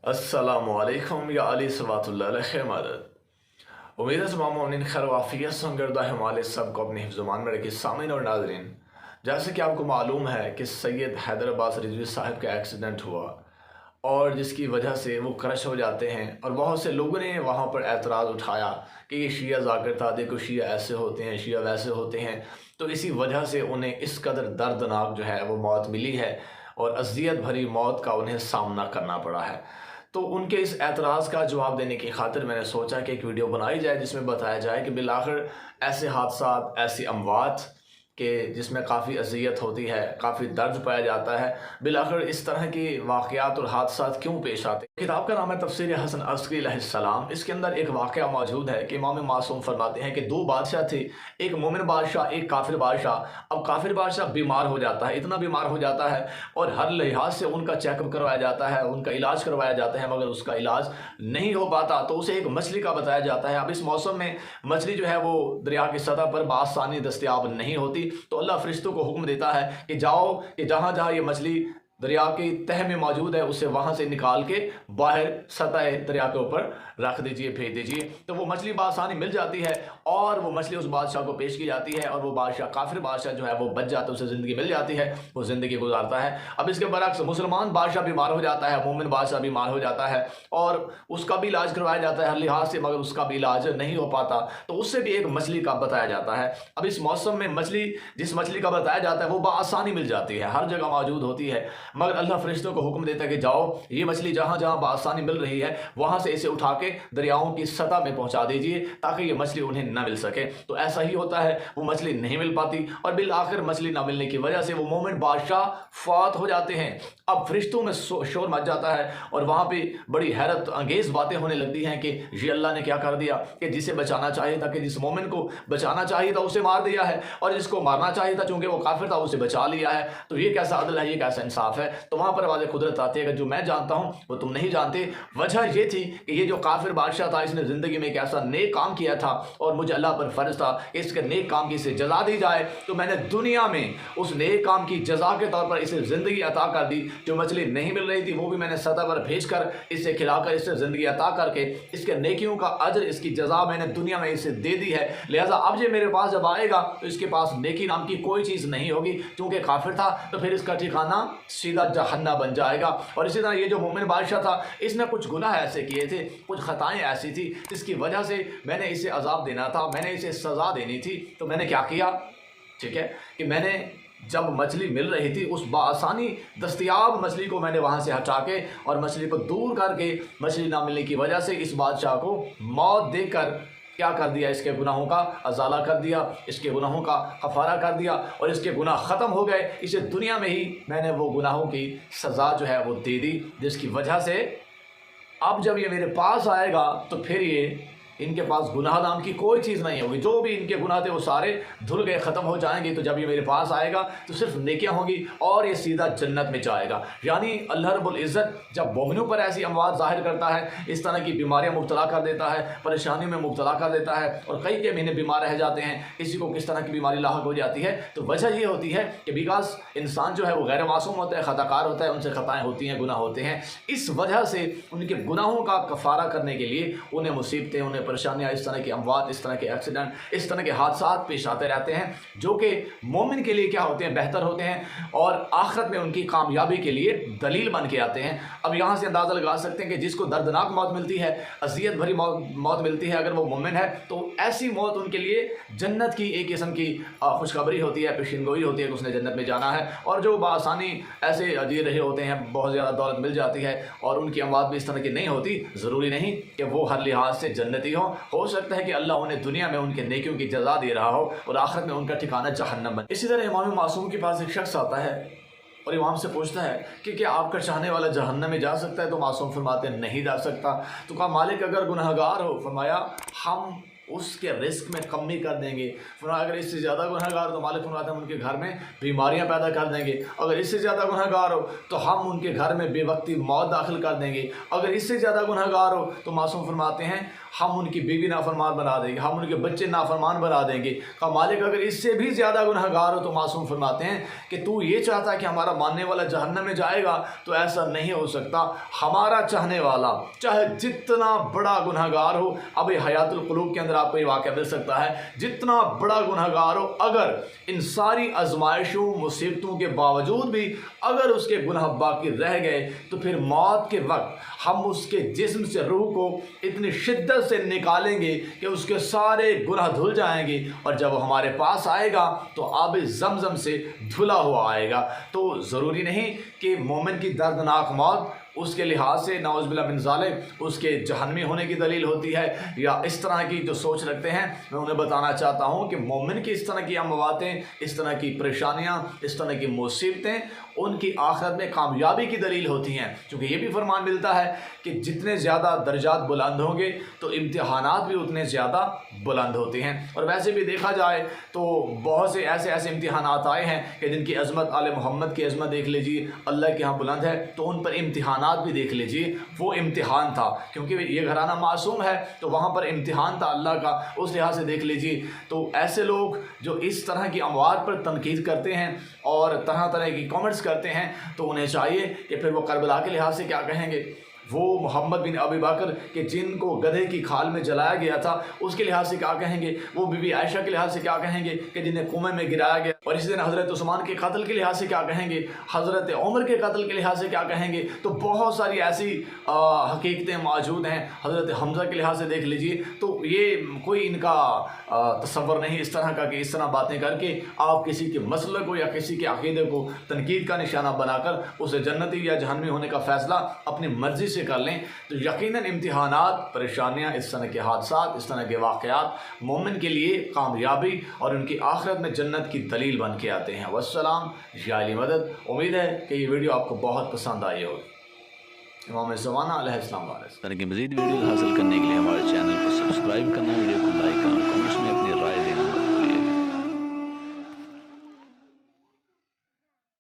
अस्सलामुअलैकुम या अली सल्लल्लाहु अलैहि मदद। उम्मीद है तमाम मोमिन खैर वाफियत से होंगे। हमारे सबको अपने हिफ्ज़-ओ-मान में रखिए। सामीन और नाज़रीन, जैसे कि आपको मालूम है कि सैयद हैदर अब्बास रिजवी साहब का एक्सीडेंट हुआ और जिसकी वजह से वो क्रश हो जाते हैं और बहुत से लोगों ने वहाँ पर एतराज़ उठाया कि ये शिया जाकिर था, देखो शिया ऐसे होते हैं, शिया वैसे होते हैं। तो इसी वजह से उन्हें इस कदर दर्दनाक जो है वो मौत मिली है और अज़ियत भरी मौत का उन्हें सामना करना पड़ा है। तो उनके इस एतराज़ का जवाब देने की खातिर मैंने सोचा कि एक वीडियो बनाई जाए जिसमें बताया जाए कि बिलाखिर ऐसे हादसात, ऐसी अमवात के जिसमें काफ़ी अज़ियत होती है, काफ़ी दर्द पाया जाता है, बिलाखिर इस तरह की वाक़यात और हादसात क्यों पेश आते हैं। किताब का नाम है तफ़सीर हसन अस्करी अलैहिस्सलाम। इसके अंदर एक वाक़या मौजूद है कि इमाम मासूम फरमाते हैं कि दो बादशाह थे, एक मोमिन बादशाह, एक काफिर बादशाह। अब काफिर बादशाह बीमार हो जाता है, इतना बीमार हो जाता है और हर लिहाज से उनका चेकअप करवाया जाता है, उनका इलाज करवाया जाता है, मगर उसका इलाज नहीं हो पाता। तो उसे एक मछली का बताया जाता है। अब इस मौसम में मछली जो है वो दरिया की सतह पर बासानी दस्तयाब नहीं होती। तो अल्लाह फरिश्तों को हुक्म देता है कि जाओ कि जहाँ जहाँ ये मछली दरिया की तह में मौजूद है उसे वहाँ से निकाल के बाहर सतह दरिया के ऊपर रख दीजिए, भेज दीजिए। तो वो मछली बासानी मिल जाती है और वो मछली उस बादशाह को पेश की जाती है और वो बादशाह, काफिर बादशाह जो है वो बच जाता है, उसे ज़िंदगी मिल जाती है, वो ज़िंदगी गुजारता है। अब इसके बरक्स मुसलमान बादशाह बीमार हो जाता है, मोमिन बादशाह बीमार हो जाता है और उसका भी इलाज करवाया जाता है हर लिहाज से, मगर उसका भी इलाज नहीं हो पाता। तो उससे भी एक मछली का बताया जाता है। अब इस मौसम में मछली, जिस मछली का बताया जाता है वो बआसानी मिल जाती है, हर जगह मौजूद होती है, मगर अल्लाह फरिश्तों को हुक्म देता है कि जाओ ये मछली जहाँ जहाँ बआसानी मिल रही है वहाँ से इसे उठा के दरियाओं की सतह में पहुँचा दीजिए ताकि ये मछली उन्हें न मिल सके। तो ऐसा ही होता है, वो मछली नहीं मिल पाती और बिल आखिर मछली ना मिलने की वजह से वो मोमिन बादशाह फौत हो जाते हैं। अब फरिश्तों में शोर मच जाता है और वहाँ पे बड़ी हैरत अंगेज बातें होने लगती हैं कि ये अल्लाह ने क्या कर दिया कि जिसे बचाना चाहिए था, कि जिस मोमिन को बचाना चाहिए था उसे मार दिया है और जिसको मारना चाहिए था चूंकि वो काफिर था उसे बचा लिया है। तो ये कैसा अदल है, ये कैसा इंसाफ है। तो वहाँ पर वाज़े कुदरत आती है कि जो मैं जानता हूँ वो तुम नहीं जानते। वजह ये थी कि ये जो काफिर बादशाह था इसने ज़िंदगी में एक ऐसा नेक काम किया था और मुझे अल्लाह पर फ़र्ज था इसके नेक काम की इसे जजा दी जाए। तो मैंने दुनिया में उस नेक काम की जजा के तौर पर इसे ज़िंदगी अता कर दी। जो मछली नहीं मिल रही थी वो भी मैंने सतह पर भेज कर इसे खिलाकर इसे ज़िंदगी अता करके इसके नेकियों का अजर, इसकी जजा मैंने दुनिया में इसे दे दी है। लिहाजा अब ये मेरे पास जब आएगा तो इसके पास नेकी नाम की कोई चीज़ नहीं होगी, क्योंकि काफिर था तो फिर इसका ठिकाना सीधा जहन्नम बन जाएगा। और इसी तरह ये जो मोमिन बादशाह था इसने कुछ गुनाह ऐसे किए थे, कुछ खताएं ऐसी थी जिसकी वजह से मैंने इसे अजाब देना था, मैंने इसे सज़ा देनी थी। तो मैंने क्या किया, ठीक है, कि मैंने जब मछली मिल रही थी उस बासानी दस्तयाब मछली को मैंने वहाँ से हटा के और मछली को दूर करके मछली ना मिलने की वजह से इस बादशाह को मौत देकर क्या कर दिया, इसके गुनाहों का अजाला कर दिया, इसके गुनाहों का कफ़ारा कर दिया और इसके गुनाह ख़त्म हो गए। इसे दुनिया में ही मैंने वो गुनाहों की सज़ा जो है वो दे दी, जिसकी वजह से अब जब ये मेरे पास आएगा तो फिर ये इनके पास गुनाह नाम की कोई चीज़ नहीं होगी। जो भी इनके गुनाह थे वो सारे धुल गए, ख़त्म हो जाएंगे। तो जब ये मेरे पास आएगा तो सिर्फ नेकियां होंगी और ये सीधा जन्नत में जाएगा। यानी अल्लाह रब्बुल इज़्ज़त जब मोमिनों पर ऐसी अमवात ज़ाहिर करता है, इस तरह की बीमारियां मुब्तला कर देता है, परेशानियों में मुब्तला कर देता है और कई के महीने बीमार रह जाते हैं, किसी को किस तरह की बीमारी लाहक हो जाती है, तो वजह ये होती है कि बिकॉज इंसान जो है वो गैर मासूम होता है, ख़ताकार होता है, उनसे ख़ताएँ होती हैं, गुनाह होते हैं। इस वजह से उनके गुनाहों का कफ़ारा करने के लिए उन्हें मुसीबतें, उन्हें परेशानियाँ, इस तरह की अमवात, इस तरह के एक्सीडेंट, इस तरह के हादसा पेश आते रहते हैं, जो कि मोमिन के लिए क्या होते हैं, बेहतर होते हैं और आखिरत में उनकी कामयाबी के लिए दलील बन के आते हैं। अब यहाँ से अंदाज़ा लगा सकते हैं कि जिसको दर्दनाक मौत मिलती है, अज़ियत भरी मौत मिलती है, अगर वो मोमिन है तो ऐसी मौत उनके लिए जन्नत की एक किस्म की खुशखबरी होती है, पेशिनगोई होती है कि उसने जन्नत में जाना है। और जो बआसानी ऐसे जी रहे होते हैं, बहुत ज़्यादा दौलत मिल जाती है और उनकी अमवात भी इस तरह की नहीं होती, ज़रूरी नहीं कि वो हर लिहाज से जन्नती हो सकता है कि अल्लाह उन्हें दुनिया में उनके नेकियों की जज़ा दे रहा हो और आखिरत में उनका ठिकाना जहन्नम बने। इसी तरह इमाम मासूम के पास एक शख्स आता है और इमाम से पूछता है कि क्या आपका चाहने वाला जहन्नम में जा सकता है? तो मासूम फरमाते हैं नहीं जा सकता। तो कहा मालिक अगर गुनहगार हो? फरमाया हम उसके रिस्क में कमी कर देंगे। फरमाया अगर इससे ज़्यादा गुनहगार हो तो मालिक फरमाते हैं हम उनके घर में बीमारियां पैदा कर देंगे। अगर इससे ज़्यादा गुनहगार हो तो हम उनके घर में बेवक्ती मौत दाखिल कर देंगे। अगर इससे ज़्यादा गुनहगार हो तो मासूम फरमाते हैं हम उनकी बीवी नाफरमान बना देंगे, हम उनके बच्चे नाफरमान बना देंगे। कहा मालिक अगर इससे भी ज़्यादा गुनहगार हो तो मासूम फरमाते हैं कि तू ये चाहता है कि हमारा मानने वाला जहन्नम में जाएगा, तो ऐसा नहीं हो सकता। हमारा चाहने वाला चाहे जितना बड़ा गुनहगार हो, अब हयातुल क़ुलूब के अंदर आपको ये वाक़या मिल सकता है, जितना बड़ा गुनहगार हो अगर इन सारी आजमाइशों मुसीबतों के बावजूद भी अगर उसके गुनाह बाकी रह गए तो फिर मौत के वक्त हम उसके जिस्म से रूह को इतनी शिद्दत से निकालेंगे कि उसके सारे गुनाह धुल जाएंगे, और जब वो हमारे पास आएगा तो आब ज़मज़म से धुला हुआ आएगा। तो ज़रूरी नहीं कि मोमिन की दर्दनाक मौत उसके लिहाज से नाउज़ुबिल्लाह मिन ज़ालिक उसके जहन्नमी होने की दलील होती है, या इस तरह की जो सोच रखते हैं। मैं उन्हें बताना चाहता हूँ कि मोमिन की इस तरह की अमवातें, इस तरह की परेशानियाँ, इस तरह की मुसीबतें उनकी आखिरत में कामयाबी की दलील होती हैं। क्योंकि ये भी फरमान मिलता है कि जितने ज़्यादा दर्जात बुलंद होंगे तो इम्तिहानात भी उतने ज़्यादा बुलंद होते हैं। और वैसे भी देखा जाए तो बहुत से ऐसे इम्तिहानात आए हैं कि जिनकी अज़मत आले मोहम्मद की अज़मत देख लीजिए, अल्लाह के यहाँ बुलंद है, तो उन पर इम्तिहानात भी देख लीजिए, वो इम्तिहान था। क्योंकि ये घराना मासूम है तो वहाँ पर इम्तिहान था अल्लाह का, उस लिहाज से देख लीजिए। तो ऐसे लोग जो इस तरह की अमवात पर तनकीद करते हैं और तरह तरह की कमेंट्स करते हैं, तो उन्हें चाहिए कि फिर वो करबला के लिहाज से क्या कहेंगे, वो मोहम्मद बिन अबी बकर के जिनको गधे की खाल में जलाया गया था उसके लिहाज से क्या कहेंगे, वो बीबी आयशा के लिहाज से क्या कहेंगे कि जिन्हें कुएं में गिराया गया, और इसी दिन हज़रत उस्मान के कत्ल के लिहाज से क्या कहेंगे, हज़रत उमर के कत्ल के लिहाज से क्या कहेंगे। तो बहुत सारी ऐसी हकीकतें मौजूद हैं। हज़रत हमज़ा के लिहाज से देख लीजिए, तो ये कोई इनका तसव्वुर नहीं इस तरह का कि इस तरह बातें करके आप किसी के मसलक को या किसी के अक़ीदे को तनकीद का निशाना बनाकर उसे जन्नती या जहन्नमी होने का फ़ैसला अपनी मर्ज़ी से कर लें। तो यकीनन इम्तिहानात, परेशानियाँ, इस तरह के हादसात, इस तरह के वाक़यात मोमिन के लिए कामयाबी और उनकी आखिरत में जन्नत की दलील बन के आते हैं। वस्सलाम, या अली मदद। उम्मीद है कि ये वीडियो आपको बहुत पसंद आई होगी। इमाम ज़माना अलैहिस्सलाम। तरह की मज़ीद वीडियो हासिल करने के लिए हमारे चैनल को सब्सक्राइब करना, वीडियो को लाइक करना।